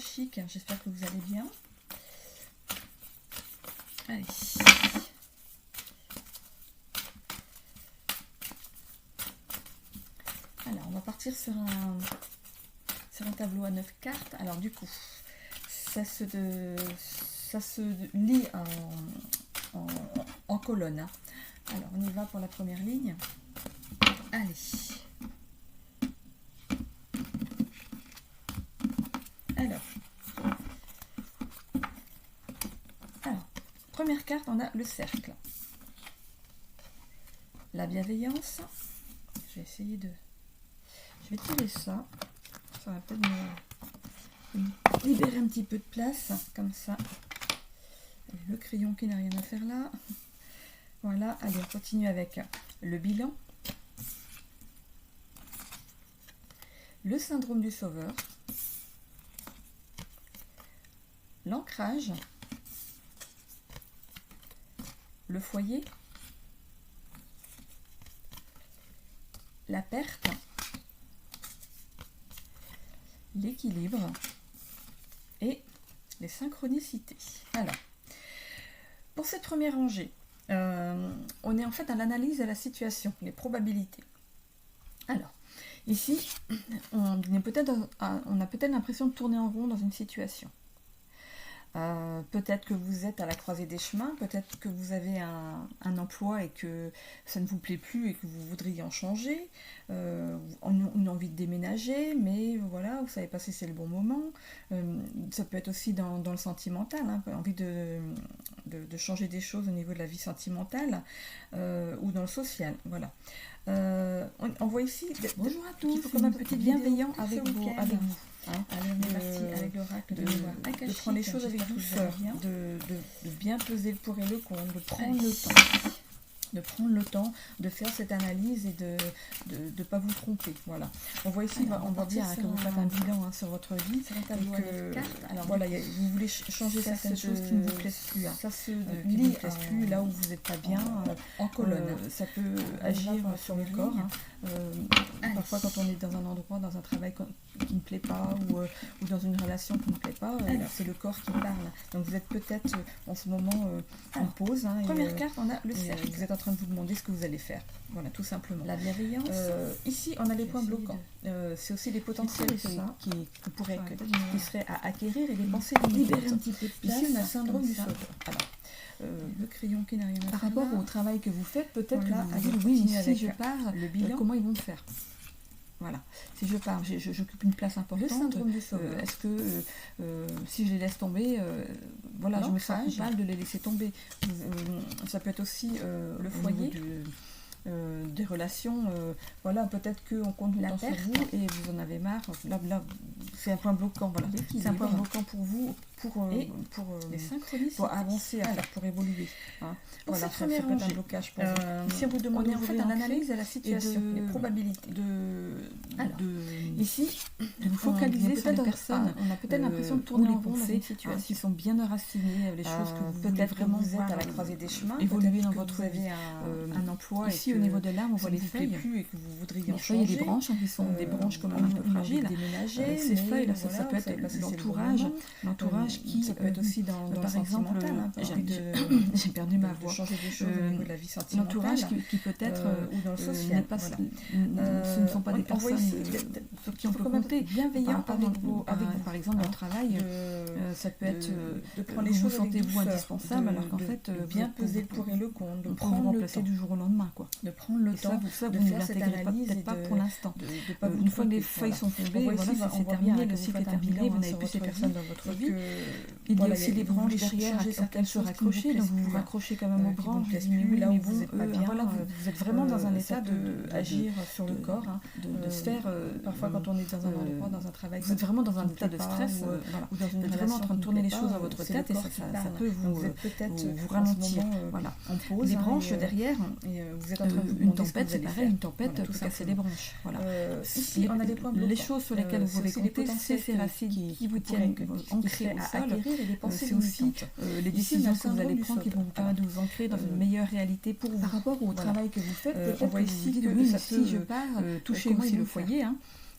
akashique. J'espère que vous allez bien. Allez. Alors, on va partir sur un tableau à 9 cartes. Alors, du coup, ça se lit en colonne. Hein. Alors, on y va pour la première ligne. Allez. Alors, première carte, on a le cercle. La bienveillance. Je vais essayer de... Je vais tirer ça. Ça va peut-être me libérer un petit peu de place. Comme ça. Allez, le crayon qui n'a rien à faire là. Voilà. Allez, on continue avec le bilan. Le syndrome du sauveur. L'ancrage. Le foyer. La perte. L'équilibre. Et les synchronicités. Alors, pour cette première rangée, on est en fait à l'analyse de la situation, les probabilités. Alors, ici, on a peut-être l'impression de tourner en rond dans une situation. Peut-être que vous êtes à la croisée des chemins, peut-être que vous avez un emploi et que ça ne vous plaît plus et que vous voudriez en changer, une envie de déménager, mais voilà, vous ne savez pas si c'est le bon moment. Ça peut être aussi dans le sentimental, hein, envie de changer des choses au niveau de la vie sentimentale ou dans le social, voilà. On voit ici, bonjour à tous, il faut comme un petit bienveillant avec vous. Hein, allez, on est parti avec l'oracle de prendre les choses avec douceur, de bien peser le pour et le contre, de prendre le temps de faire cette analyse et de ne pas vous tromper. Voilà. On voit ici, alors, on va dire que vous faites un bilan sur votre vie. Alors voilà, vous voulez changer certaines choses qui ne vous plaisent plus. Hein. Ça se lit plus, là où vous n'êtes pas bien, en colonne. Ça peut agir sur le corps. Hein. Parfois quand on est dans un endroit, dans un travail qui ne plaît pas ou dans une relation qui ne plaît pas, c'est le corps qui parle. Donc vous êtes peut-être en ce moment en pause. Hein, première carte, on a le cercle. Vous êtes en train de vous demander ce que vous allez faire. Voilà, tout simplement. La bienveillance. Ici, on a les points bloquants. C'est aussi les potentiels qui seraient à acquérir et les pensées libérer un petit peu de place. Ici, on a le syndrome du sauveur. Alors, le crayon qui n'a rien à faire. Par rapport au travail que vous faites, peut-être que vous dites oui, si je pars, le bilan, comment ils vont faire? Voilà. Si je pars, j'occupe une place importante. Le syndrome du sauveur. Est-ce que si je les laisse tomber, voilà, je me sens coupable de les laisser tomber. Ça peut être aussi le foyer. Des relations, voilà, peut-être qu'on compte le temps sur vous et vous en avez marre. Là, c'est un point bloquant, voilà. C'est un point bloquant pour vous, pour avancer, pour évoluer. Hein. Voilà, ça peut être un blocage pour vous. Ici, on vous demande en fait une analyse de la situation, les probabilités. Ici, vous focalisez sur les personnes. On a peut-être l'impression de tourner en rond dans une situation qui sont bien enracinées, les choses que vous peut-être vraiment vous êtes à la croisée des chemins, évoluer dans votre vie, un emploi. Ici, au niveau de l'arbre, on voit les feuilles plus et que vous voudriez en changer. Les branches, qui sont des branches comme un peu fragiles. Ces feuilles, là, ça peut être l'entourage qui, ça peut être aussi dans par exemple, j'ai perdu ma voix. Changer des choses au niveau de la vie sentimentale. L'entourage qui peut-être ou dans le social. Ce ne sont pas des personnes sur qui on peut compter. Bienveillant avec vous, par exemple, dans le travail. Ça peut être de prendre les choses, sentez-vous indispensable, alors qu'en fait, bien peser le pour et le contre, de prendre le temps du jour au lendemain, quoi. De prendre le temps de faire cette analyse, peut-être pas pour l'instant. Une fois que les feuilles sont tombées, voilà, c'est terminé, le cycle est terminé, vous n'avez plus ces personnes dans votre vie. Il y a aussi les branches derrière auxquelles se raccrocher, donc vous vous raccrochez quand même aux branches, là où vous êtes pas bien. Voilà, vous êtes vraiment dans un état d'agir sur le corps, de se faire, parfois quand on est dans un endroit, dans un travail, vous êtes vraiment dans un état de stress, ou dans une relation en train de tourner les choses dans votre tête, et ça peut vous ralentir. Voilà. Les branches derrière, vous êtes en train de une tempête, c'est pareil, une tempête peut casser les branches. Voilà. Ici, on a des points bloquants. Les choses sur lesquelles vous pouvez compter, c'est ces racines qui vous tiennent ancrées au sol. C'est aussi les décisions que vous allez prendre qui vont vous permettre de vous ancrer dans une meilleure réalité pour vous. Par rapport au travail que vous faites, peut-être que vous dites oui, si je pars, toucher aussi le foyer.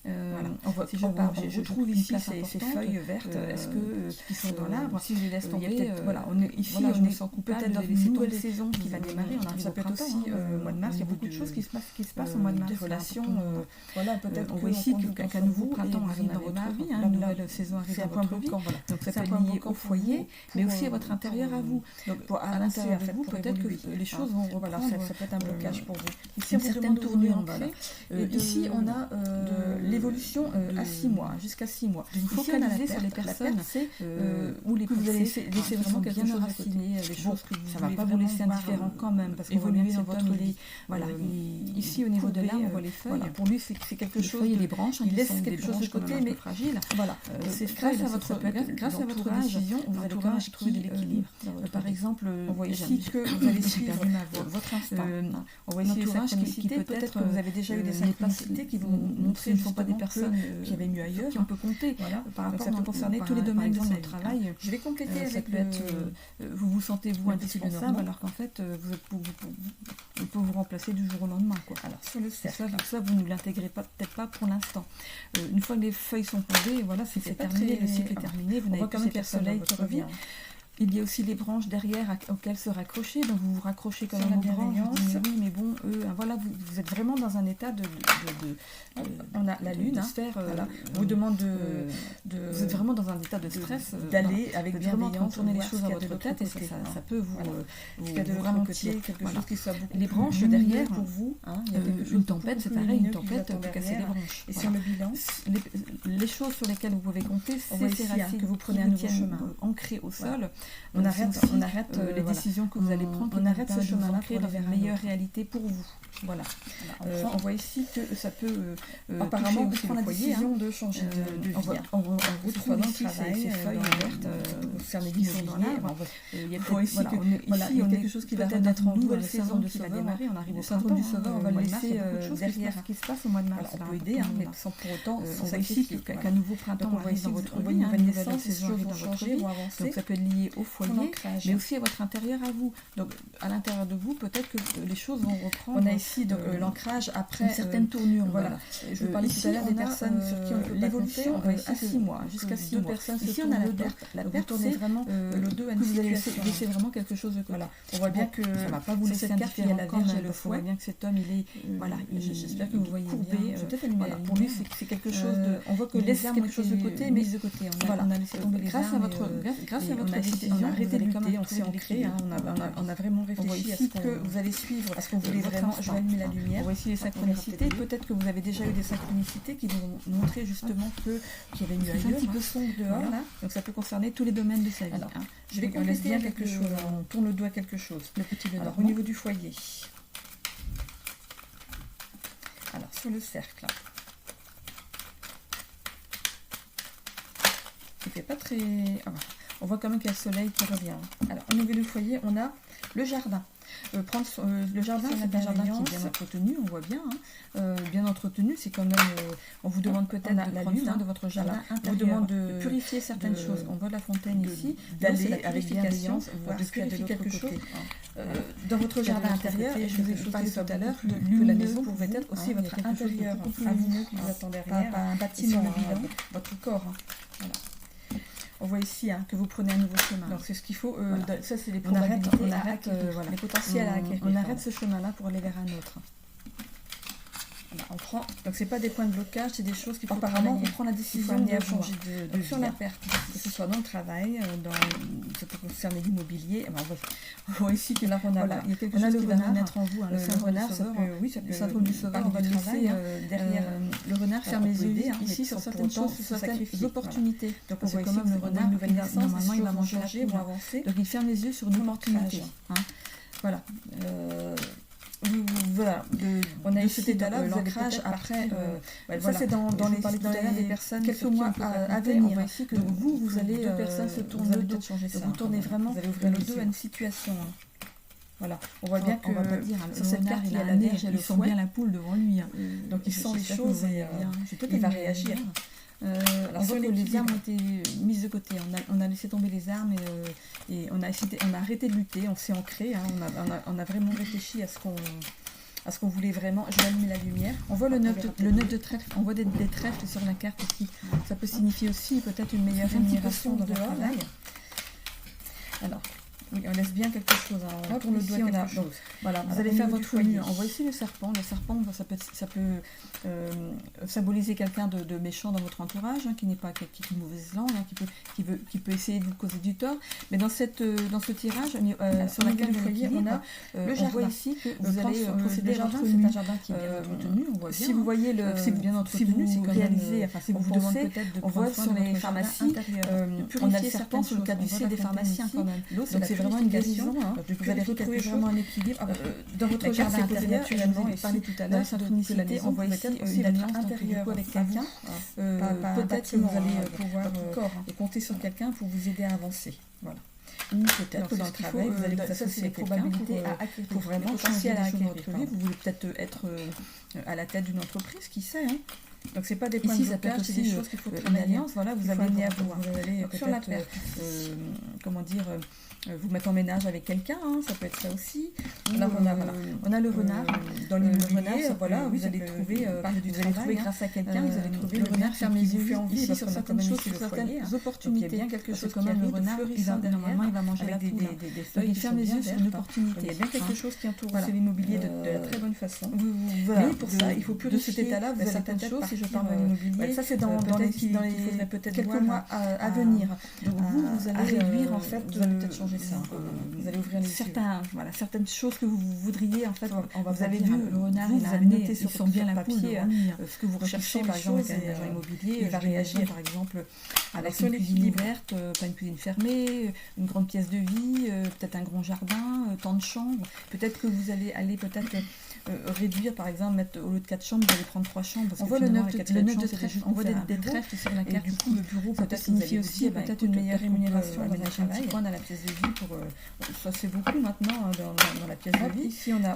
Voilà. Si je trouve ici ces feuilles vertes, est-ce que qui sont dans l'arbre, si je les laisse tomber, voilà, ici on est peut-être dans une nouvelle saison qui va démarrer. Ça peut être aussi au mois de mars. Il y a beaucoup de choses qui se passent au mois de mars. Des relations, voilà, peut-être on voit ici qu'un nouveau printemps arrive dans votre vie, une nouvelle saison arrive dans votre vie. Donc ça peut être lié au foyer, mais aussi à votre intérieur à vous. Donc à l'intérieur de vous, peut-être que les choses vont reprendre. Ça peut être un blocage pour vous. Ici, une certaine tournure en fait. Ici, on a de l'évolution à 6 mois, jusqu'à 6 mois. Vous focalisez sur les personnes où les vous allez laisser vraiment quelque chose enraciné, des choses que ça ne va pas vous laisser indifférent quand même, parce qu'évoluer dans votre lit. Voilà. Ici, au niveau de l'arbre, on voit les feuilles. Pour lui, c'est quelque chose. Les feuilles et les branches, il laisse quelque chose de côté, mais fragile. Voilà. C'est grâce à votre décision, vous allez quand même trouver de l'équilibre. Par exemple, on voit ici que vous allez suivre votre instinct. On voit ici les synchronicités. Peut-être que vous avez déjà eu des synchronicités qui vont montrer que ce ne sont pas des personnes qui avaient mieux ailleurs, qui on peut compter. Donc ça peut concerner tous les domaines de notre travail. Je vais compléter avec vous vous sentez vous indispensable alors qu'en fait vous pouvez vous remplacer du jour au lendemain. Alors sur le cercle, ça vous ne l'intégrez peut-être pas pour l'instant. Une fois que les feuilles sont posées, voilà, c'est terminé, le cycle est terminé. Vous n'avez plus le soleil qui revient. Il y a aussi les branches derrière auxquelles se raccrocher, donc vous vous raccrochez comme une branche, oui, mais bon, voilà, vous êtes vraiment dans un état on a la lune, sphère, vous demande vous êtes vraiment dans un état de stress, d'aller avec bienveillance, tourner les choses dans votre tête, et ça peut vous ralentir, quelque chose qui soit beaucoup. Les branches derrière, pour vous, une tempête, c'est pareil, une tempête peut casser les branches. Et sur le bilan, les choses sur lesquelles vous pouvez compter, c'est ces racines que vous prenez un nouveau chemin ancré au sol. On arrête les décisions que vous allez prendre. On arrête ce chemin-là pour aller vers une meilleure réalité pour vous. Voilà. On voit ici que ça peut apparemment aussi prendre la décision de changer de vie. On retrouve ici ces feuilles vertes concernées l'immobilier. Il voit ici il y a quelque chose qui va renaître en nouvelle saison qui va démarrer. On arrive au syndrome du sauveur. On va le laisser derrière ce qui se passe au mois de mars. On peut aider, mais sans pour autant. On voit ici qu'un nouveau printemps arrive dans votre vie. Une nouvelle naissance, ces choses vont changer, vont avancer. Donc ça peut être lié au foyer, mais aussi à votre intérieur à vous. Donc à l'intérieur de vous, peut-être que les choses vont reprendre. On a ici l'ancrage après une certaine tournure. Voilà. Je vous parlais tout à l'heure des personnes sur qui on peut l'évolution à 6 mois, jusqu'à 6 mois. Ici on a la perte. La perte, c'est vraiment le dos à une situation. Vous laissez vraiment quelque chose de côté. Voilà. On voit bien que ça ne va pas vous laisser indifférent. Il y a la Vierge et le fouet. On voit bien que cet homme, il est voilà. J'espère que vous voyez bien. Pour lui, c'est quelque chose de. On voit que laisse quelque chose de côté, mais de côté. On a laissé tomber les armes. Grâce à votre décision, on a arrêté de lutter, on s'est ancré, on a vraiment réfléchi à ce que vous allez suivre, à ce qu'on voulait vraiment. Je vais allumer la lumière. On voit ici les synchronicités. Peut-être que vous avez déjà eu des synchronicités qui vont montrer justement qu'il y avait mieux ailleurs. Un petit peu sombre dehors, là. Donc ça peut concerner tous les domaines de sa vie. Je vais compléter bien quelque chose. On tourne le doigt à quelque chose. Le petit Lenormand. Au niveau du foyer. Alors sur le cercle. Il fait pas très. On voit quand même qu'il y a le soleil qui revient. Alors, au niveau du foyer, on a le jardin. Le jardin, c'est un jardin qui est bien entretenu, on voit bien. Bien entretenu, c'est quand même. On vous demande peut-être de prendre soin de votre jardin. On vous demande de purifier certaines choses. On voit la fontaine ici, d'aller avec bienveillance, voir ce qu'il y a de quelque chose. Dans votre jardin intérieur, je vous ai parlé tout à l'heure que la maison pouvait être aussi votre intérieur, à vous qui vous attend derrière, pas un bâtiment, votre corps. Voilà. On voit ici que vous prenez un nouveau chemin. Donc c'est ce qu'il faut. Ça c'est les probabilités. On arrête les potentiels à acquérir. On arrête ce chemin-là pour aller vers un autre. Voilà, on prend. Donc c'est pas des points de blocage, c'est des choses qui apparemment on prend la décision de changer de sur la perte, que ce soit dans le travail, ça peut concerner l'immobilier. On voit ici que là il y a quelque chose qui va renaître en vous. Le renard, ça peut le syndrome du sauveur. On va le laisser derrière. Le renard ferme les yeux ici sur certaines choses, sur certaines opportunités. Donc on voit ici le renard, nouvelle naissance, normalement il va manger la peau, avancer. Donc il ferme les yeux sur une opportunité. Voilà. Voilà, on a ici tout à l'heure l'ancrage après. Ça c'est dans les personnes quelques mois à venir. On voit ici que vous allez deux personnes se tournent le dos. Vous tournez vraiment, vous allez ouvrir le dos à une situation. Voilà, on voit bien que sur cette carte il y a la Vierge et le fouet. Il sent bien la poule devant lui. Donc il sent les choses et il va réagir. On voit que les armes ont été mises de côté. On a laissé tomber les armes et on a arrêté de lutter. On s'est ancré. On a vraiment réfléchi à ce qu'on à ce qu'on voulait vraiment. Je vais allumer la lumière. On voit le 9 de trèfle, on voit des trèfles sur la carte aussi. Ça peut signifier aussi peut-être une meilleure rémunération dans votre travail. Alors, oui, on laisse bien quelque chose. Hein. Pour le doigt, quelque chose. Voilà, vous allez faire votre mue. On voit ici le serpent. Le serpent, ça peut symboliser quelqu'un de méchant dans votre entourage, hein, qui n'est pas qui est une mauvaise langue, hein, qui peut essayer de vous causer du tort. Mais dans ce tirage, sur laquelle vous voyez, on a le jardin. On voit ici que vous allez procéder à votre mue. C'est un jardin qui est bien entretenu. On voit bien. Si vous voyez bien entretenu, si vous réalisez, si vous pensez, on voit sur les pharmacies, on a le serpent sur le caducée des pharmaciens quand même. Donc c'est vraiment une guérison. Vous allez retrouver vraiment un équilibre. Dans votre jardin intérieur, naturellement, et parlé tout à l'heure, synchronicité, on voit ici aussi une alliance intérieure avec quelqu'un. Peut-être que vous allez pouvoir compter sur quelqu'un pour vous aider à avancer. Voilà. Ou peut-être que dans le travail, vous allez vous associer avec quelqu'un pour vraiment changer la chose dans votre vie. Vous voulez peut-être être à la tête d'une entreprise, qui sait, hein. Donc c'est pas des points de blocage, c'est des choses qu'il faut travailler. Une alliance, voilà, vous allez sur la perte. Comment dire, vous mettre en ménage avec quelqu'un, hein, ça peut être ça aussi. Alors on a le renard dans l'immobilier, voilà, vous allez trouver grâce à quelqu'un, vous allez trouver le renard ferme les yeux ici sur certaines choses, sur certaines opportunités. Il y a bien quelque chose quand même, le renard, normalement il va manger la poule. Des feuilles, il ferme les yeux sur une opportunité. Il y a bien quelque chose qui entoure l'immobilier de la très bonne façon. Mais pour ça, il faut purifier de cet état-là, vous avez certaines choses. Si je parle de l'immobilier, ça c'est dans les peut-être quelques mois à venir. Donc vous allez réduire en fait, vous allez peut-être changer ça. Vous allez ouvrir les yeux. Certaines choses que vous voudriez en fait. Vous avez vu le renard, vous avez noté sur bien la papier ce que vous recherchez par exemple avec un agent immobilier. Il va réagir par exemple avec une cuisine ouverte, pas une cuisine fermée, une grande pièce de vie, peut-être un grand jardin, tant de chambres. Peut-être que vous allez aller réduire, par exemple, mettre au lieu de 4 chambres, vous allez prendre 3 chambres. Parce on voit le 9 de trèfle, on voit des trèfles sur la carte. Du coup, le bureau peut-être signifie aussi peut-être une meilleure rémunération dans un travail. Point dans la pièce de vie pour ça c'est beaucoup maintenant dans la pièce de vie. Ici on a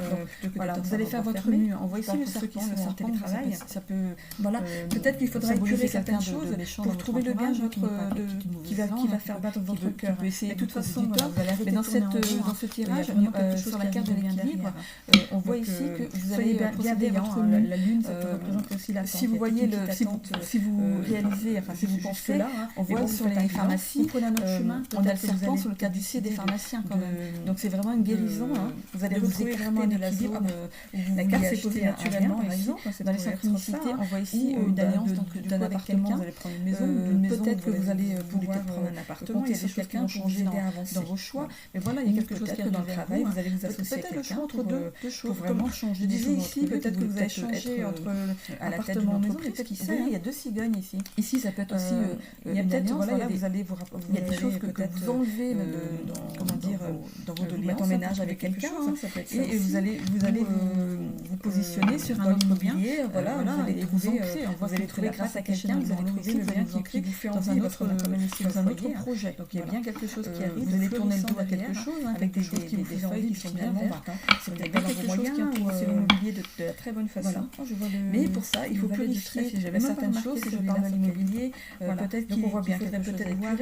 voilà, vous allez faire votre mue. On voit ici le serpent en télétravail. Ça peut voilà, peut-être qu'il faudra épurer certaines choses pour trouver le bien qui va faire battre votre cœur. Et de toute façon, mais dans ce tirage, sur la carte de l'équilibre, on voit ici que vous allez bienveillant. La lune, ça représente aussi la si vous voyez si vous réalisez, enfin si vous pensez là, on voit sur les pharmacies, on a le serpent sur le caducée des pharmaciens quand même. Donc c'est vraiment une guérison. Vous allez retrouver vraiment de la zone. La carte s'est posée naturellement, par exemple. Dans les synchronicités, on voit ici une alliance d'un appartement. Vous allez prendre une maison. Peut-être que vous allez pouvoir prendre un appartement. Il y a des choses qui vont changer dans vos choix. Mais voilà, il y a quelque chose que dans le travail, vous allez vous associer avec quelqu'un. Peut-être le choix entre deux choses. Pour vraiment changer des choses. Ici, peut-être que vous allez changer entre à la tête d'une entreprise. Il y a 2 cigognes ici. Ici, ça peut être aussi il y a peut-être vous allez il y a des choses que vous enlevez dans vos doléances, mettre en ménage avec quelqu'un, et vous allez vous positionner sur un autre bien. Voilà, vous allez trouver grâce à quelqu'un, vous allez trouver le bien qui vous fait envie dans un autre projet. Donc il y a bien quelque chose qui arrive, vous allez tourner le dos à quelque chose avec des choses qui vous font envie, qui sont bien vertes. C'est bien quelque chose qui entoure l'immobilier de la très bonne façon. Mais pour ça, il faut purifier certaines choses. Si je parle de l'immobilier, peut-être qu'il faudrait peut-être voir.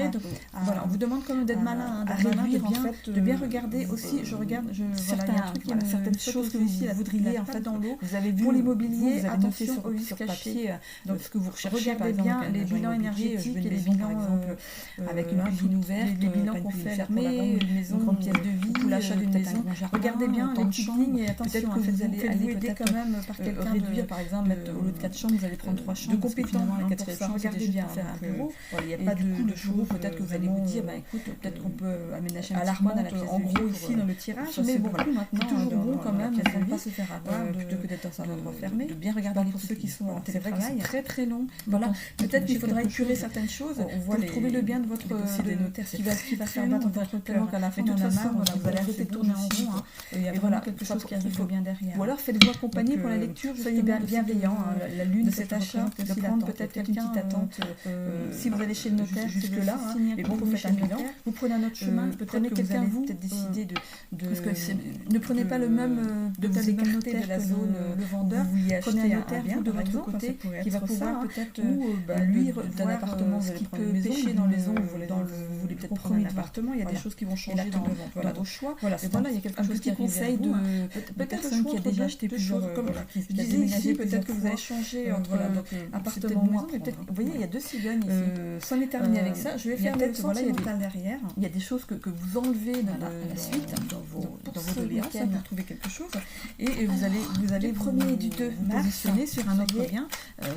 Voilà, on vous demande quand même d'être malin, à réduire de bien regarder aussi. Je regarde, certaines choses que vous voudriez en fait dans l'eau. Vous avez vu pour l'immobilier, attention au risque caché. Donc ce que vous recherchez, regardez bien les bilans énergétiques et les bilans avec une cuisine ouverte, les bilans qu'on fait fermés, une maison, une grande pièce de vie, ou l'achat d'une maison. Regardez bien les petites lignes et attention, vous allez aider quand même par quelqu'un réduire, par exemple, au lieu de 4 chambres, vous allez prendre 3 chambres. De compétents, la quatrième chambre, regardez bien faire un bureau. Il n'y a pas de choses, peut-être que vous allez vous dire, écoute, peut-être qu'on peut aménager un petit coin dans la pièce de vie. En gros, ici, dans le tirage, mais bon, c'est toujours bon quand même de ne pas se faire avoir, plutôt que d'être dans un endroit fermé, de bien regarder pour ceux qui sont en télétravail. C'est très très long. Voilà, peut-être qu'il faudra épurer certaines choses pour trouver le bien de votre qui va faire battre votre cœur. Qu'à la fin, on en a marre, vous allez arrêter de tourner en rond. Et voilà, quelque chose qui arrive bien derrière. Ou alors, faites-vous accompagner pour la lecture, soyez bienveillant. La lune de cet achat, de prendre peut-être quelqu'un une petite attente. Si vous allez chez le notaire, jusque-là, mais bon, vous faites un bilan, vous prenez un autre chemin, peut-être que vous allez peut-être décider de... Ne prenez pas le même de vous écarter de la zone, le vendeur, prenez un notaire de votre côté qui va pouvoir peut-être lui d'un appartement, vous allez prendre une maison, pêcher dans la maison, vous voulez peut-être prendre un appartement, il y a des choses qui vont changer dans vos choix. Voilà, il y a quelque chose qui arrive conseil de personne qui a déjà acheté plusieurs, comme qui je a disais déménagé ici, peut-être que vous allez changer entre appartement ou maison, mais peut-être, vous voyez, il y a 2 cigognes ici. C'en est terminé avec ça. Je vais faire le sentimental derrière. Il y a des choses que vous enlevez à la suite dans vos doléances pour trouver quelque chose, et vous allez du 1er et du 2 vous positionner sur un autre bien,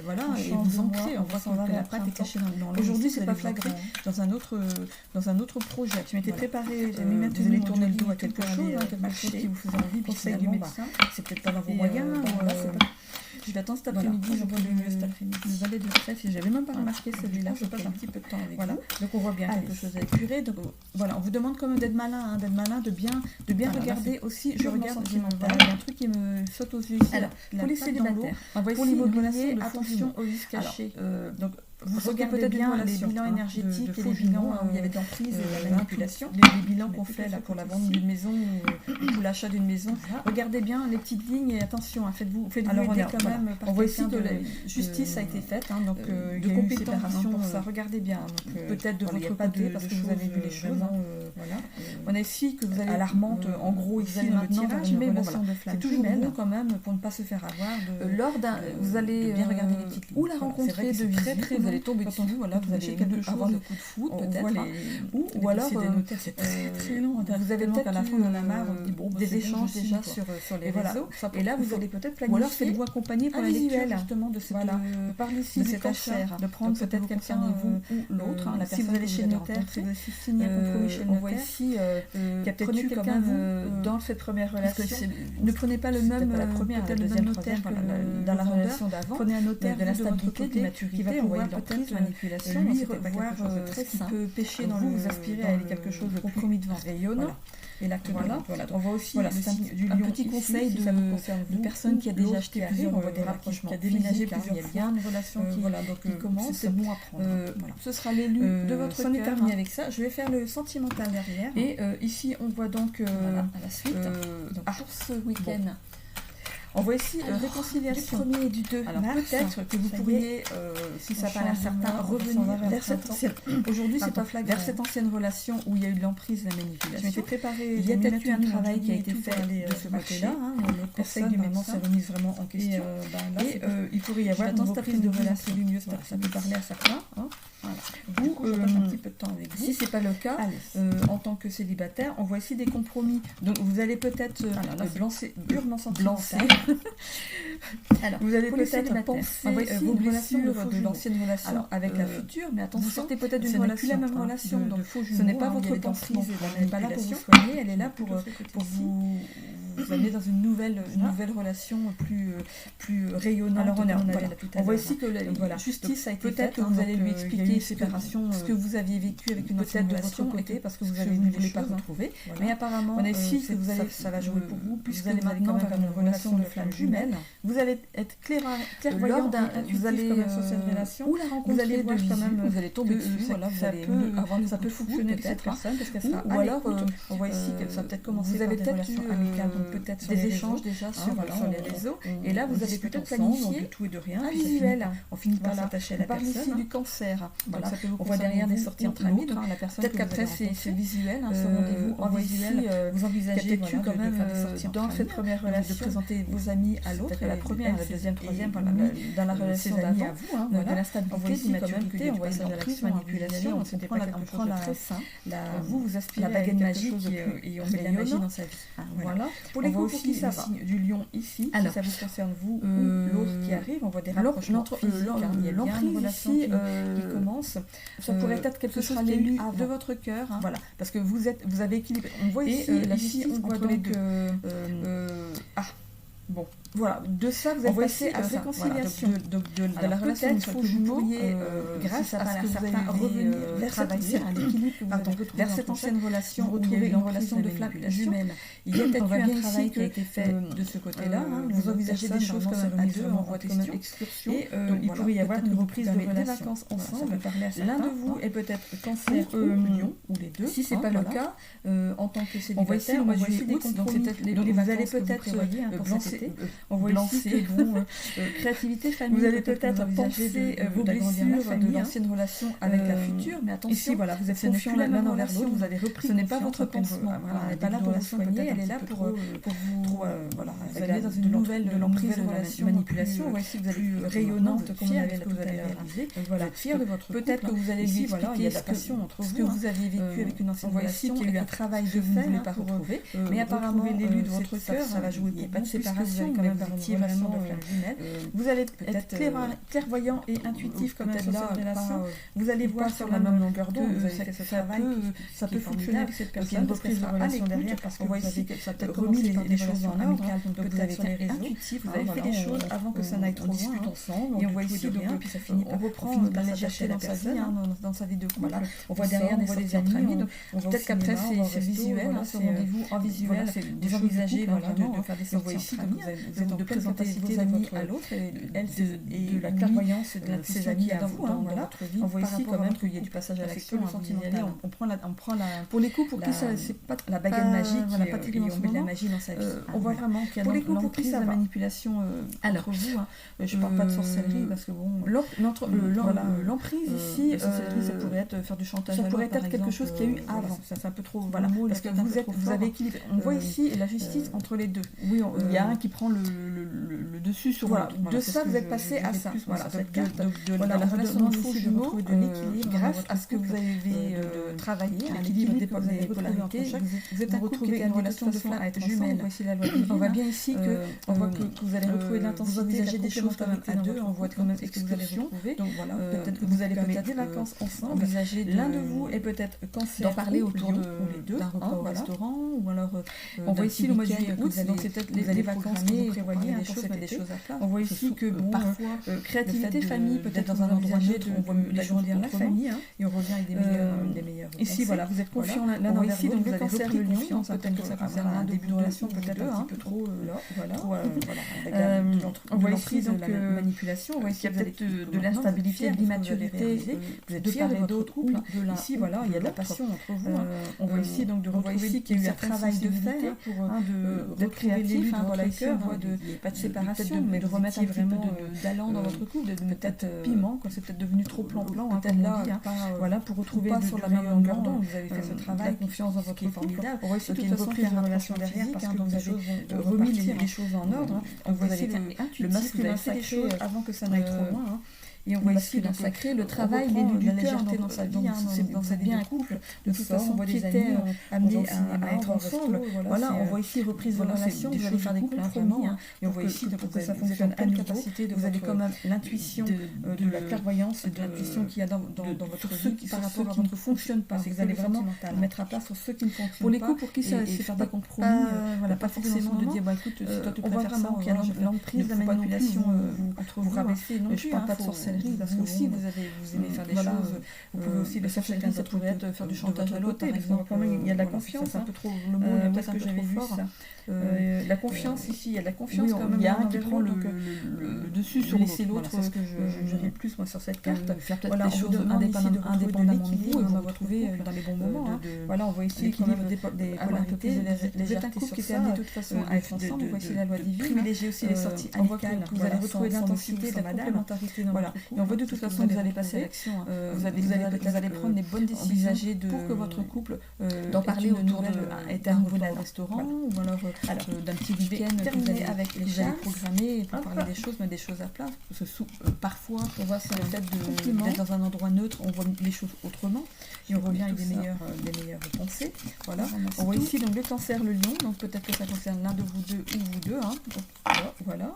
voilà, et vous ancrer. On voit que la pâte est cachée dans le. Aujourd'hui, c'est pas flagrant. Dans un autre projet. Je m'étais préparée, vous allez tourner le dos à quelque chose, quelque chose qui vous faisait envie, puis conseil du finalement, médecin. c'est peut-être pas dans vos moyens. Je l'attends cet après-midi, je vois le cet après-midi. Le valet de trèfle, j'avais même pas remarqué celui-là, je passe un petit peu de temps avec voilà. vous. Donc on voit bien quelque chose à épurer. Donc voilà, on vous demande quand même d'être malin, de bien regarder aussi. Je regarde, voilà, il y a un truc qui me saute aux yeux ici. Alors, pour les célibataires, pour l'immobilier, attention aux vices cachés. Donc vous regardez peut-être bien les bilans énergétiques et les bilans où il y avait de l'emprise et de la manipulation. Les bilans qu'on fait là pour la vente d'une maison ou l'achat d'une maison. Regardez bien les petites lignes et attention, faites-vous aider quand même par quelqu'un de la justice a été faite, donc de compétences pour ça. Regardez bien. Peut-être de votre côté parce que vous avez vu les choses. On a ici que vous allez alarmante en gros ici dans le tirage, mais bon, c'est toujours bon quand même pour ne pas se faire avoir. Lors d'un, vous allez bien regarder les petites lignes. Ou la rencontrer de visite. Vous allez tomber dessus, voilà, vous allez avoir le coup de foudre peut-être, ou alors des notaires, c'est très long. Vous avez peut-être à la fin on en a marre, on dit des échanges déjà sur les réseaux, et là vous allez peut-être planifier, ou alors faites-vous accompagner pour la lecture justement de cette, parler ici de cet achat, de prendre peut-être quelqu'un vous ou l'autre, la personne. Si vous allez chez le notaire, si vous signez un compromis chez le notaire, on voit ici qu'il y a peut-être eu quelqu'un dans cette première relation. Ne prenez pas le même, la première, la deuxième notaire dans la relation d'avant. Prenez un notaire de la stabilité, de maturité, qui va pouvoir peut-être manipulation, lui revoir très qui peut pêcher dans vous aspirez à quelque chose de compromis de vente rayonnant. Et là, on voit aussi le signe du un lion petit conseil de personnes qui a déjà acheté plusieurs, on voit des rapprochements, qui a déménagé plusieurs fois. Il y a bien une relation qui commence. C'est bon à prendre. Ce sera l'élu de votre cœur. On est terminé avec ça. Je vais faire le sentimental derrière. Et ici, on voit donc à la suite. Pour ce week-end. On voit ici réconciliation du 1er et du 2 Alors mars. Peut-être que vous pourriez, si ça paraît incertain, revenir vers cette ancienne. Aujourd'hui, c'est pas flagrant. Vers cette ancienne relation où il y a eu de l'emprise, la manipulation. Je m'étais préparée. Il y a peut-être eu un travail qui a été fait de ce côté-là. Le conseil du médecin s'est remis vraiment en question. Et il pourrait y avoir une reprise de relation. Ça peut parler à certains. Ou un petit peu de temps avec vous. Si c'est pas le cas, en tant que célibataire, on voit ici des compromis. Donc vous allez peut-être purement sentimental. Alors, vous allez peut-être penser vos blessures de l'ancienne relation avec la future, mais attention, vous sortez peut-être d'une relation, la même relation, donc ce n'est pas votre pensée, elle n'est pas là pour vous soigner, elle est là pour vous amener dans une nouvelle relation plus rayonnante. Alors on voit ici que la justice a été faite, que vous allez lui expliquer ce que vous aviez vécu avec une ancienne relation de votre côté, parce que vous ne voulez pas retrouver. Mais apparemment, on a ici que ça va jouer pour vous, puisque vous allez maintenant vers une relation de flamme jumelle. Vous allez être clairvoyant, vous allez ou la rencontrer, vous allez voir quand même, vous allez tomber dessus, ça peut fonctionner pour cette personne, parce qu'elle sera ou alors on voit ici que ça va peut-être commencer par des relations amicales, donc peut-être des échanges déjà sur les réseaux, et là vous allez peut-être planifier tout et de rien, un visuel. On finit par s'attacher à la personne. On parle ici du cancer. On voit derrière des sorties entre amis, donc peut-être qu'après c'est visuel, ce rendez-vous en visuel, vous envisagez quand même dans cette première relation de présenter vos amis à l'autre, la première, la deuxième, troisième, dans la relation d'avant, de la stabilité, d'immaturité, on voit une emprise, manipulation, on prend vous aspirez la baguette magique et on met de la magie dans sa vie. Voilà. Pour les couples qui ça va. Du lion ici, si ça vous concerne vous ou l'autre qui arrive, on voit des rapprochements physiques, il y a l'emprise ici qui commence. Ça pourrait être quelque chose qui est élu de votre cœur. Voilà, parce que vous avez équilibré. On voit ici la justice entre les deux. Bon, voilà, de ça vous êtes passé à réconciliation de la relation que vous pourriez, grâce à ce que vous allez revenir travailler à l'équilibre que vous avez retrouvé vers cette ancienne relation, retrouver une relation de flamme jumelle. Il y a peut-être eu un travail qui a été fait de ce côté-là. Vous envisagez des choses comme à deux, en voie question, excursion, et il pourrait y avoir une reprise de des vacances ensemble. L'un de vous est peut-être cancer ou lion, ou les deux. Si ce n'est pas le cas, en tant que célibataire, on voit ici des compromis. Donc vous allez peut-être On voit ici que créativité, famille, vous allez peut-être penser vos blessures de l'ancienne relation avec la future, mais attention, ici voilà, vous êtes confiants l'un envers l'autre, vous avez repris. Ce n'est pas votre pansement, elle n'est pas là pour vous soigner, elle est là pour vous allez dans une nouvelle l'emprise de relation, manipulation, si vous allez plus rayonnante, comme vous avez tout à l'heure réalisé. Voilà, fier de votre couple. Peut-être que vous allez lui expliquer il y a de la passion entre ce que vous avez vécu avec une ancienne relation, qu'il y a eu un travail de vous ne fait voulez pas retrouver, mais apparemment l'élu de votre cœur, ça va jouer il n'y a pour pas de vous, puisque séparation, vous allez quand même mais faire une relation de flamme jumelle. Vous allez peut-être être clairvoyant et intuitif comme peut-être là, relation. Vous allez voir sur la même longueur d'onde, vous avez fait ce travail, ça peut fonctionner avec cette personne, une reprise de relation derrière, parce que vous vous avez remis les choses en ordre, donc vous avez été intuitif, vous avez fait des choses avant que ça n'aille trop loin, discute ensemble, et on voit ici, donc, puis ça finit, on reprend la légèreté dans sa vie, dans sa vie de couple, on voit derrière des amis, peut-être qu'après c'est visuel, ce rendez-vous en visuel, des envisager de faire des on voit ici vous êtes de présenter vos amis à l'autre, et de la clairvoyance et de ses amis à vous, dans votre vie. On voit ici quand même qu'il y a du passage à l'action, le sentimental. On prend la pour les coups pour qui ça c'est pas la baguette magique, voilà, pas terrible en ce moment. La magie dans sa vie. On voit vraiment qu'il y a pour les coups pour qui ça la va. Manipulation entre vous. Je parle pas de sorcellerie parce que bon, l'emprise ici, ça pourrait être faire du chantage. Ça pourrait être quelque chose qu'il y a eu avant. Ça c'est un peu trop. Voilà, parce que vous avez équilibré. On voit ici la justice entre les deux. Oui, il y a un qui prend le dessus sur l'autre. De ça, vous êtes passé à ça. Voilà, cette carte de la relation de faux jumeaux, de l'équilibre grâce à ce que vous avez travaillé, l'équilibre des polarités. Vous êtes retrouvé une relation de flamme jumelle. Voici la loi on voit bien ici que on voit que vous allez retrouver l'intensité, envisager des choses à deux, on voit comment est-ce que vous allez retrouver. Donc voilà, peut-être que vous allez peut-être des vacances ensemble, envisager l'un de vous et peut-être cancer d'en parler autour de les deux, d'un repas au restaurant ou alors on voit ici le mois de juillet, donc c'est peut-être les vacances que vous prévoyez, des choses à faire. On voit ici que parfois créativité, famille, peut-être dans un endroit neutre, on voit l'agrandir la famille et on revient avec des meilleurs ici voilà, vous êtes confiants l'un envers l'autre, donc le cancer, le lion, peut-être que ça concerne un début de relation, peut-être un petit peu trop on voit ici donc la manipulation, on voit ici qu'il y a peut-être de l'instabilité, de l'immaturité, vous êtes fiers de d'autres couples, ici voilà, il y a de la passion entre vous. On voit ici donc de retrouver ici qu'il y a eu un travail de fait pour d'être créatif, voilà ici on voit pas de séparation, mais de remettre vraiment d'allant dans votre couple, de peut-être piment, c'est peut-être devenu trop plan-plan, peut-être là, voilà, pour retrouver sur la même longueur d'onde, vous avez fait ce travail, confiance dans votre couple. On voit ici qu'il y a une reprise de relation derrière parce que vous avez remis les choses en ordre. On voit ici le masculin sacré avant que ça n'aille trop loin. Et on voit ici dans sacré le travail, l'élu du cœur dans sa vie, dans sa vie un couple. De toute façon, on voit des amis amenés à être ensemble. Voilà, on voit ici reprise de relation, vous allez faire des compromis. Et on voit ici pour que ça fonctionne à nouveau, vous avez quand même l'intuition de la clairvoyance, de l'intuition qu'il y a dans votre vie par rapport à votre fonctionne pas. Vous allez vraiment mettre à plat sur ceux qui ne fonctionnent pas. Pour les coups pour qui ça c'est faire des compromis, pas forcément de dire écoute, si toi tu on voit préfères ça, vraiment qu'il y a l'emprise, la manipulation entre vous rabaisser. Je parle pas de sorcellerie parce que aussi vous aimez faire des choses. Vous pouvez aussi le faire chacun, ça pourrait être faire du chantage à l'autre, par exemple. Il y a de la confiance, c'est un peu trop le mot est peut-être un peu trop fort. La confiance ici, il y a de la confiance quand même. Il y a un qui prend le dessus sur laisser l'autre. C'est ce que je ris plus moi sur cette carte. Faire peut-être des choses indépendamment de vous et vous retrouver dans les bons moments. Voilà, on voit ici l'équilibre des polarités. Vous êtes un couple qui était amené de toute façon à être ensemble. Voici la loi divine. Privilégier aussi les sorties amicales. Vous allez retrouver l'intensité, la complémentarité dans votre couple. Et on voit de toute façon vous allez passer à l'action. Vous allez prendre les bonnes décisions pour que votre couple d'en parler autour d'un restaurant ou alors d'un petit week-end que vous allez programmer pour parler des choses, mettre des choses à plat. Parfois, on voit c'est le fait d'être dans un endroit neutre, on voit les choses autrement et on revient avec des meilleures pensées. Voilà. On voit ici donc le cancer, le lion, donc peut-être que ça concerne l'un de vous deux ou vous deux. Voilà.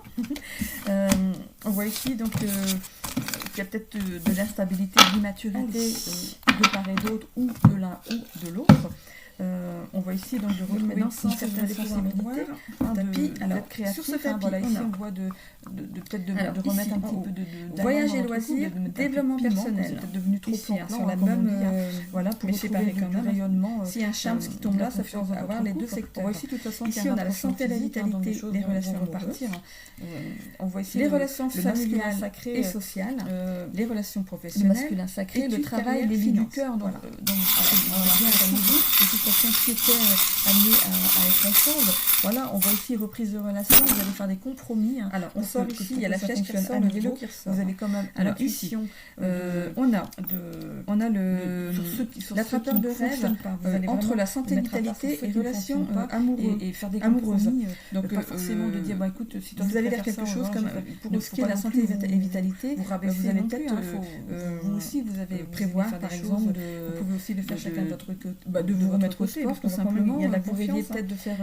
On voit ici donc qu'il y a peut-être de l'instabilité, de l'immaturité de part et d'autre ou de l'un ou de l'autre. On voit ici donc de retrouver une certaine possibilité d'être créatif. Sur ce tapis, ici on voit de remettre un petit peu de voyage et loisirs, développement personnel. C'est peut-être devenu trop sur la même voilà pour retrouver quand même rayonnement. Si un charme qui tombe là, ça fait avoir les deux secteurs. On voit ici de toute façon ici on a la santé, la vitalité, les relations repartir. On voit ici les relations familiales sacrées et sociales, les relations professionnelles, le masculin sacré, le travail, les vies du cœur. Donc situation qui était amenée à être ensemble. Voilà, on voit ici reprise de relation, vous allez faire des compromis. Alors, on sort ici, il y a la flèche qui ressort, le vélo qui ressort. Vous avez quand même alors ici, on a l'attrapeur de rêve entre la santé, vitalité et relations amoureuses et faire des compromis. Donc pas forcément de dire, écoute, si vous allez faire quelque chose comme pour ce qui est de la santé et vitalité, vous allez peut-être vous aussi vous avez prévoir par exemple, vous pouvez aussi le faire chacun de votre côté, de vous remettre au sport tout simplement. Il y a la confiance, peut-être de faire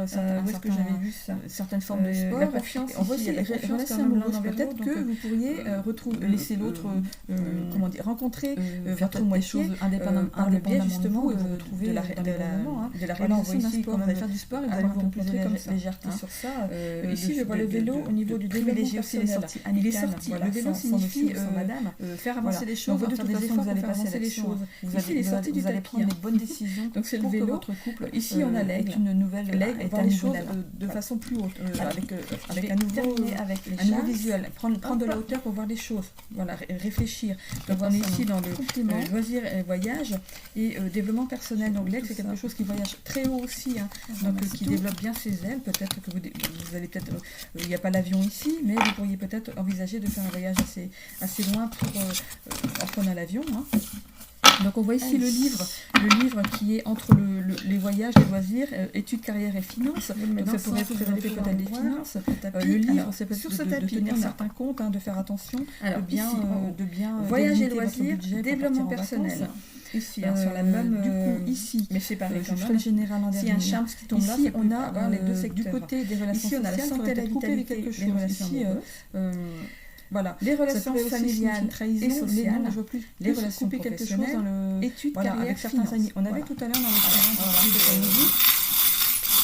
certaines formes de sport. La confiance, on voit aussi la relation amoureuse. Peut-être que vous pourriez laisser l'autre, rencontrer votre moitié indépendamment justement de vous retrouver de la réalisation d'un sport. Vous allez faire du sport et vous allez vous rencontrer comme légèreté sur ça. Ici, je vois le vélo au niveau du développement personnel. Il est sorti. Le vélo signifie faire avancer les choses, faire des efforts, vous allez passer les choses. Ici, il est sorti du tapis. Prendre les bonnes décisions. Donc c'est le vélo. Votre couple. Ici, on a l'aigle. Une nouvelle l'aigle. Voir les choses de façon plus haute, avec un nouveau visuel. Prendre de la hauteur pour voir les choses. Voilà, réfléchir. Donc on est ici dans le loisir et voyage et développement personnel. Donc l'aigle, c'est quelque chose qui voyage très haut aussi, donc qui développe bien ses ailes. Peut-être que vous allez peut-être, il n'y a pas l'avion ici, mais vous pourriez peut-être envisager de faire un voyage assez loin en prenant l'avion. Donc on voit ici le livre qui est entre les voyages, les loisirs, études, carrière et finances. Donc ça pourrait représenter peut-être les finances. Le livre, c'est peut-être de tenir certains comptes, de faire attention, de bien voyager, loisirs, développement personnel. Ici, sur la même, du coup, ici, mais c'est pareil quand même. Général en s'il y a un charme qui tombe là, ici, on a les deux secteurs. Du côté des relations ici, on a la santé, la vitalité, les relations voilà, les relations familiales et sociales, les relations professionnelles, études, carrière, avec certains amis. On avait tout à l'heure dans le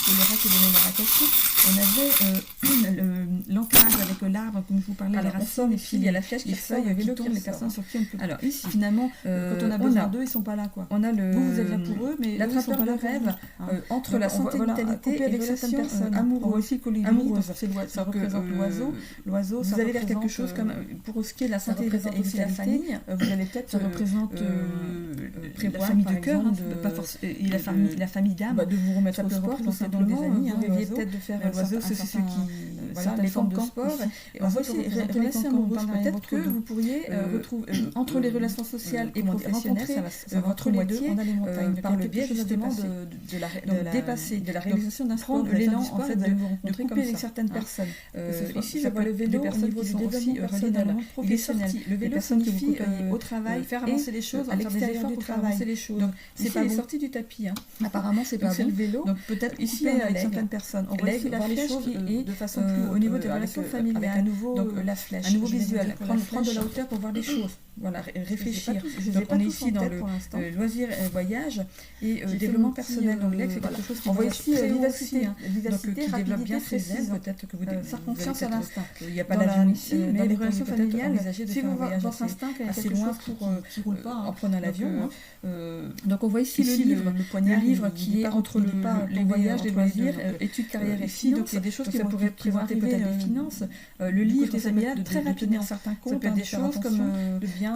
il y aura qui donner la raquette. On avait l'ancrage avec l'arbre, comme je vous parlais, les racines, et puis il y a la flèche qui ressort, il y a vélo qui tombe, les personnes sur qui on peut. Alors ici, finalement, quand on a besoin d'eux, ils sont pas là, quoi. On a vous êtes là pour eux, mais l'attrapeur de rêve entre la santé, vitalité et certaines personnes amoureuses. Ça représente l'oiseau. L'oiseau, vous allez vers quelque chose comme pour ce qui est de la santé et aussi la famille. Vous allez peut-être ça représente la famille de cœur, et la famille d'âme, de vous remettre au sport, des amis, vous rêviez peut-être de faire l'oiseau, c'est ceux qui les formes de sport. Et on voit aussi les relations amoureuses. Peut-être que vous pourriez retrouver entre les relations sociales et professionnelles, votre moitié par le biais justement de dépasser, de la réalisation d'un sport, prendre l'élan en fait de couper avec certaines personnes. Ici, je vois le vélo au niveau du développement personnel. Il est sorti. Le vélo signifie au travail, faire avancer les choses, à l'extérieur du travail. Donc c'est pas sorti du tapis. Apparemment, c'est pas bon. le vélo. Donc peut-être ici avec certaines personnes. On voit ici la flèche de façon plus au niveau des relations familiales. Avec un nouveau visuel. Prendre de la hauteur pour voir les choses. Voilà, réfléchir. Donc on est ici dans le loisir et voyage et développement personnel. Donc l'aigle, c'est quelque chose qui voit ici vivacité, qui développe bien ses ailes. Peut-être que vous faire confiance à l'instinct. Il n'y a pas d'avion ici, mais les relations familiales, si vous voyez votre instinct assez loin en prenant l'avion. Donc on voit ici le livre qui est entre les voyages, les loisirs, études, carrière et finances. Donc il y a des choses qui pourraient présenter peut-être des finances. Le livre, ça peut très rapidement certains comptes. Ça peut être des choses comme de bien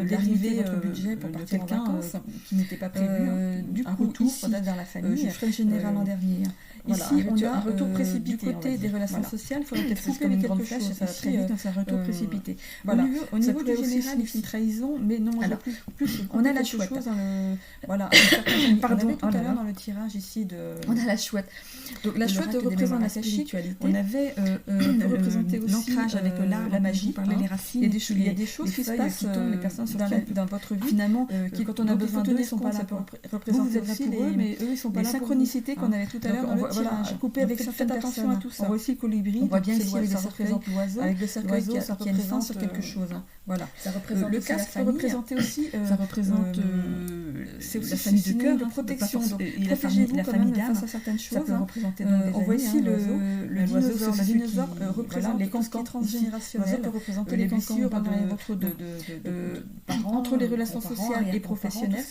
d'arriver votre budget pour partir en vacances qui n'était pas prévu. Du coup, retour vers la famille. Je ferai le général l'an dernier. Ici, on a un retour précipité. Du côté des relations sociales, il faudrait peut-être couper quelque chose. Ça va très vite, c'est un retour précipité. Voilà. Au niveau du général, il fait une trahison, mais non, plus on a la chouette. Voilà. Pardon, tout à l'heure dans le tirage ici de. On a la chouette. Donc la chouette représente la spiritualité. On avait représenté aussi l'ancrage avec l'arbre, la magie, les racines. Il y a des choses qui se passent les personnes dans votre vie. Finalement, quand on a besoin d'eux, ils sont pas là. Ça peut représenter aussi mais eux, ils sont pas là. Les synchronicités qu'on avait tout à l'heure dans le tirage. Couper avec certaines attention à tout ça. On voit aussi le colibri. On voit bien ici avec ça représente l'oiseau. Avec le cercueil qui a une fin sur quelque chose. Voilà. Le casque peut représenter aussi. Ça représente. C'est aussi la famille de cœur, de protection. La famille d'âme face à certaines choses. Ça peut représenter on voit ici le dinosaure représente les conflits transgénérationnels, peut représenter les blessures entre les relations sociales et professionnelles.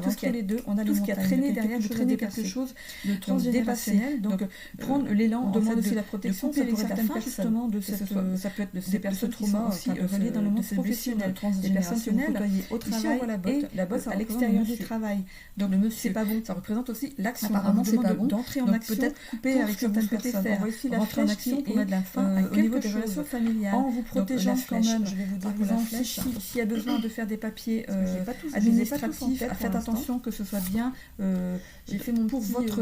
Tout ce qui est les deux, on a tout ce qui a traîné derrière, de traîner quelque chose de transgénérationnel. Donc prendre l'élan, demande aussi la protection, ça pourrait être la fin justement de cette, ça peut être de ces personnes traumas aussi reliées dans le monde professionnel, des personnes que vous côtoyez au travail et la bosse à l'extérieur du télétravail. Donc le monsieur, c'est pas bon. Ça représente aussi l'action. Apparemment, c'est pas bon. D'entrer en action, peut-être couper avec certaines personnes. On voit ici la rentrer en action pour mettre la fin au niveau des relations familiales. En vous protégeant quand même. Je vais vous dire par exemple, s'il y a besoin de faire des papiers administratifs, faites attention que ce soit bien. J'ai fait mon pour votre.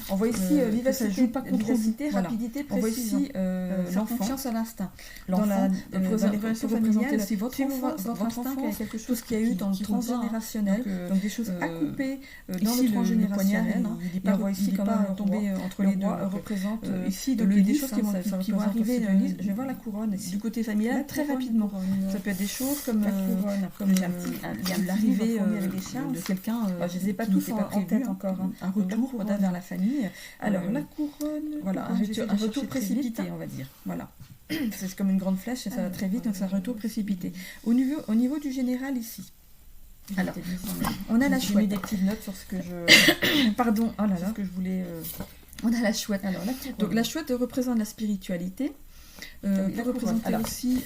On voit ici vivacité, pas contrôlité, rapidité, précision. On voit ici l'enfant, confiance à l'instinct. Dans les relations familiales, si votre instinct qui a quelque chose, tout ce qu'il y a eu dans le transgénérationnel, donc des choses à couper dans le transgénérationnel. Et on voit ici comment tomber entre les deux représente ici des choses qui vont arriver. Je vais voir la couronne du côté familial très rapidement. Ça peut être des choses comme la couronne, comme l'arrivée de quelqu'un. Je ne les ai pas tous en tête encore. Un retour vers la famille. Alors la couronne, voilà, un retour précipité, on va dire. Voilà. C'est comme une grande flèche et ça va très vite, donc c'est un retour précipité. Au niveau du général ici. Alors, on a la chouette. J'ai mis des petites notes sur ce que je. Pardon, oh là là, ce que je voulais. On a la chouette. Alors, donc la chouette représente la spiritualité. Vous représentez aussi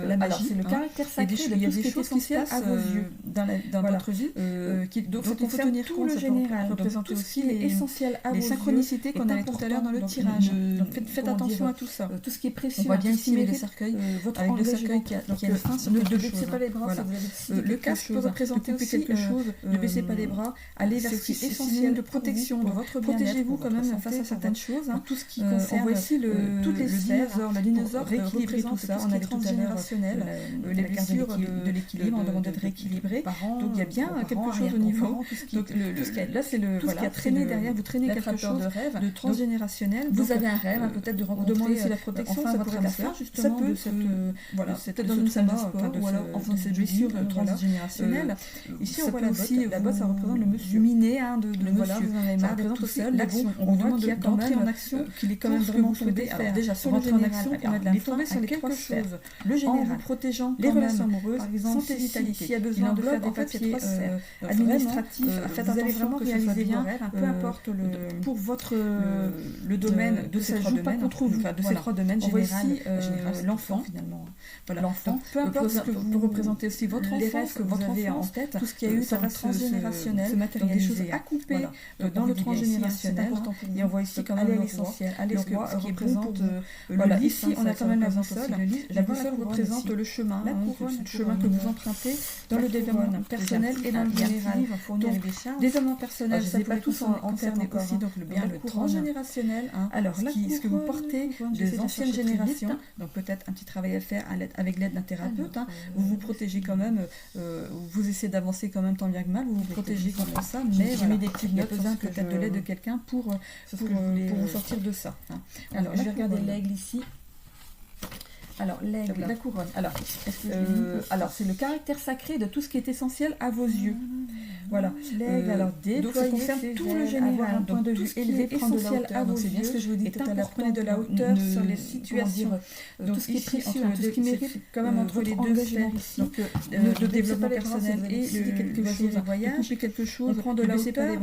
la magie. Alors, c'est le caractère sacré. Il y a des choses qui se passent à vos yeux dans votre vie. Donc, il faut tenir compte. Le général représente aussi les essentiels à vos yeux. Les synchronicités qu'on avait tout à l'heure dans le tirage. Donc, faites attention à tout ça. Tout ce qui est précieux. On voit bien ici les cercueils. Avec le cercueil qui a une fin sur quelque chose. Ne baissez pas les bras. Le casque peut représenter aussi quelque chose. Ne baissez pas les bras. Allez vers ce qui est essentiel de protection de votre bien-être. Protégez-vous quand même face à certaines choses. Tout ce qui concerne. On voit ici toutes les sphères, la ligne rééquilibrer tout ça, on avait tout à l'heure les blessures de l'équilibre, on demande d'être rééquilibré. Donc il y a bien quelque chose au niveau. Là c'est tout ce qui a traîné derrière, vous traînez quelque chose de transgénérationnel. Vous avez un rêve, peut-être de rencontrer la protection, ça pourrait la faire justement de cette dans une salle de sport ou alors enfin cette blessure transgénérationnelle. Ici on voit la bosse, ça représente le monsieur miné de le monsieur. Vous en avez marre d'être tout seul, l'action. On voit qu'il y a quand même en action, qu'il est quand même vraiment souhaité faire. Déjà sur le général, il est tombé sur quelque chose. Le général, en vous protégeant les relations amoureuses, par exemple, s'il y a besoin de faire des papiers administratifs, vous allez vraiment réaliser bien, peu importe pour votre le domaine de ces trois domaines, de ces trois domaines général, l'enfant finalement. Voilà, l'enfant, peu importe ce que vous représentez aussi votre enfance, que vous avez en tête, tout ce qu'il y a eu dans le transgénérationnel, donc des choses à couper dans le transgénérationnel. Et on voit ici quand même l'essentiel, le roi représente ici on a quand même la boussole. La boussole représente le chemin, le chemin que vous empruntez dans le développement personnel et dans le général. Donc, développement personnel, ça peut tous en termes aussi, donc le bien, le transgénérationnel. Alors, ce que vous portez des anciennes générations, donc peut-être un petit travail à faire avec l'aide d'un thérapeute, vous vous protégez quand même, vous essayez d'avancer quand même tant bien que mal, vous vous protégez contre ça, mais j'ai mis des petites notes, peut-être de l'aide de quelqu'un pour vous sortir de ça. Alors, je vais regarder l'aigle ici. Alors, l'aigle, la couronne. Alors, c'est le caractère sacré de tout ce qui est essentiel à vos yeux. Voilà. L'aigle, alors, donc ça concerne tout le général, un point de vue élevé, essentiel à vos yeux. C'est bien ce que je vous dis tout à l'heure. Prenez de la hauteur sur les situations. Donc, tout ce qui est précieux, tout ce qui mérite quand même entre les deux sphères ici. Donc, le développement personnel et quelque chose, un voyage, quelque chose, prendre de la hauteur,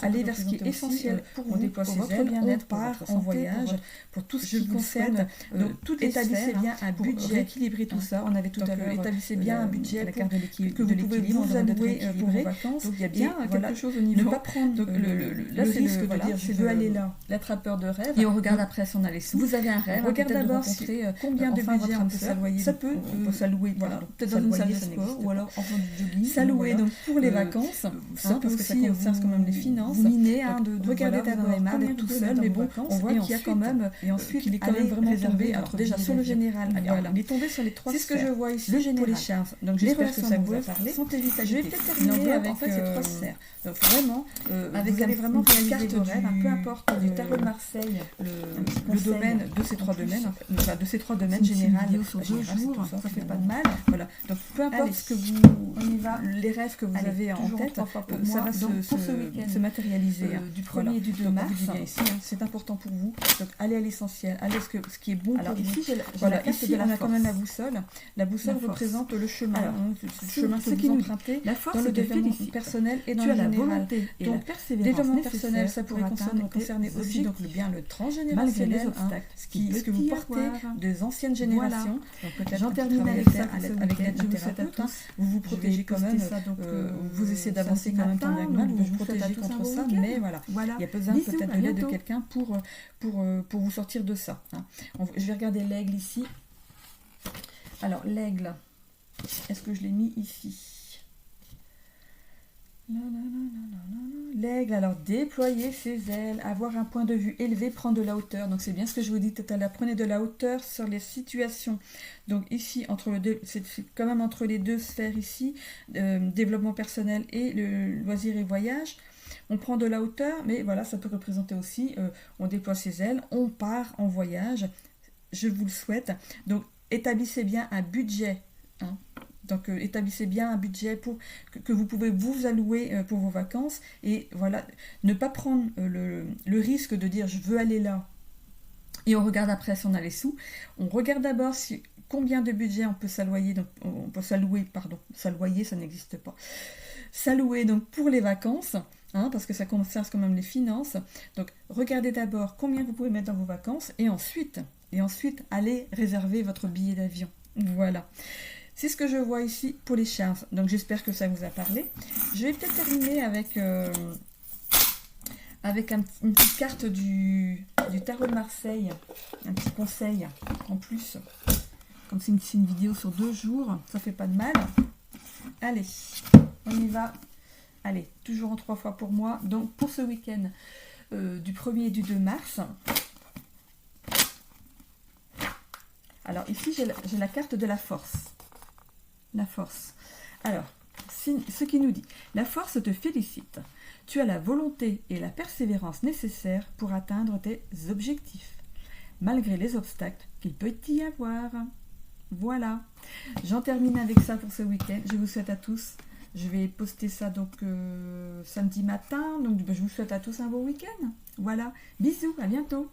aller vers ce qui est essentiel pour vous, pour votre bien-être, pour votre en voyage, pour tout ce qui concerne. Donc, tout établissez bien un budget, rééquilibrer tout ça. On avait tout à l'heure, établissez bien un budget, la carte de l'équilibre que vous pouvez vous allouer pour vos vacances. Donc il y a bien quelque chose au niveau. Ne pas prendre. Donc là c'est risque de dire je veux aller là. L'attrapeur de rêve. Et on regarde après son aller. Vous avez un rêve. Regarde d'abord combien de budget on peut s'allouer. Ça peut s'allouer. Voilà. Peut-être dans une salle de sport ou alors en faisant du jogging. S'allouer donc pour les vacances. Ça parce que ça concerne quand même les finances. Vous minez de regarder dans les mains d'être tout seul. Mais bon, on voit qu'il y a quand même et ensuite qu'il est quand même vraiment tombé. Alors déjà sur le général. Il est tombé sur les trois. C'est ce que je vois ici. Le général. Pour les chiens. Donc j'espère que ça vous a parlé. Santé, vitalité. Je vais peut-être terminer avec ces trois sphères. Donc vraiment, vous allez vraiment réaliser vos rêves, peu importe du tarot de Marseille, le domaine de ces trois domaines, enfin de ces trois domaines général, ça fait pas de mal. Voilà. Donc peu importe ce que vous, on y va, les rêves que vous avez en tête, ça va se matérialiser. Du 1er et du 2 mars, c'est important pour vous. Donc allez à l'essentiel, allez ce qui est bon pour vous. Voilà, ici on a quand même la boussole. La boussole représente le chemin, le chemin que vous empruntez dans le développement personnel. personnel et dans le général. Volonté et donc, développement personnel, ça pourrait concerner aussi donc, bien le transgénérationnel, malgré les obstacles, ce que vous portez de anciennes générations. J'en termine avec ça, avec l'aide d'un thérapeute. Vous vous protégez quand même, vous essayez d'avancer quand même tant bien que mal, vous vous protégez contre ça, mais voilà, il y a besoin peut-être de l'aide de quelqu'un pour vous sortir de ça. Je vais regarder l'aigle ici. Alors, l'aigle, est-ce que je l'ai mis ici? L'aigle, alors déployer ses ailes, avoir un point de vue élevé, prendre de la hauteur. Donc c'est bien ce que je vous dis tout à l'heure, prenez de la hauteur sur les situations. Donc ici, c'est quand même entre les deux sphères ici, développement personnel et le loisir et voyage. On prend de la hauteur, mais voilà, ça peut représenter aussi, on déploie ses ailes, on part en voyage. Je vous le souhaite. Donc établissez bien un budget. Donc, établissez bien un budget que vous pouvez vous allouer pour vos vacances. Et voilà, ne pas prendre le risque de dire « je veux aller là ». Et on regarde après si on a les sous. On regarde d'abord combien de budget on peut s'allouer. Donc, on peut s'allouer, s'allouer, ça n'existe pas. S'allouer donc pour les vacances, parce que ça concerne quand même les finances. Donc, regardez d'abord combien vous pouvez mettre dans vos vacances. Et ensuite allez réserver votre billet d'avion. Voilà. C'est ce que je vois ici pour les charmes. Donc j'espère que ça vous a parlé. Je vais peut-être terminer avec une petite carte du tarot de Marseille. Un petit conseil en plus. Comme c'est une vidéo sur 2 jours, ça fait pas de mal. Allez, on y va. Allez, toujours en 3 fois pour moi. Donc pour ce week-end du 1er et du 2 mars. Alors ici j'ai la carte de la force. La force. Alors, ce qui nous dit, la force te félicite. Tu as la volonté et la persévérance nécessaires pour atteindre tes objectifs, malgré les obstacles qu'il peut y avoir. Voilà. J'en termine avec ça pour ce week-end. Je vous souhaite à tous. Je vais poster ça donc samedi matin. Donc je vous souhaite à tous un beau week-end. Voilà. Bisous, à bientôt.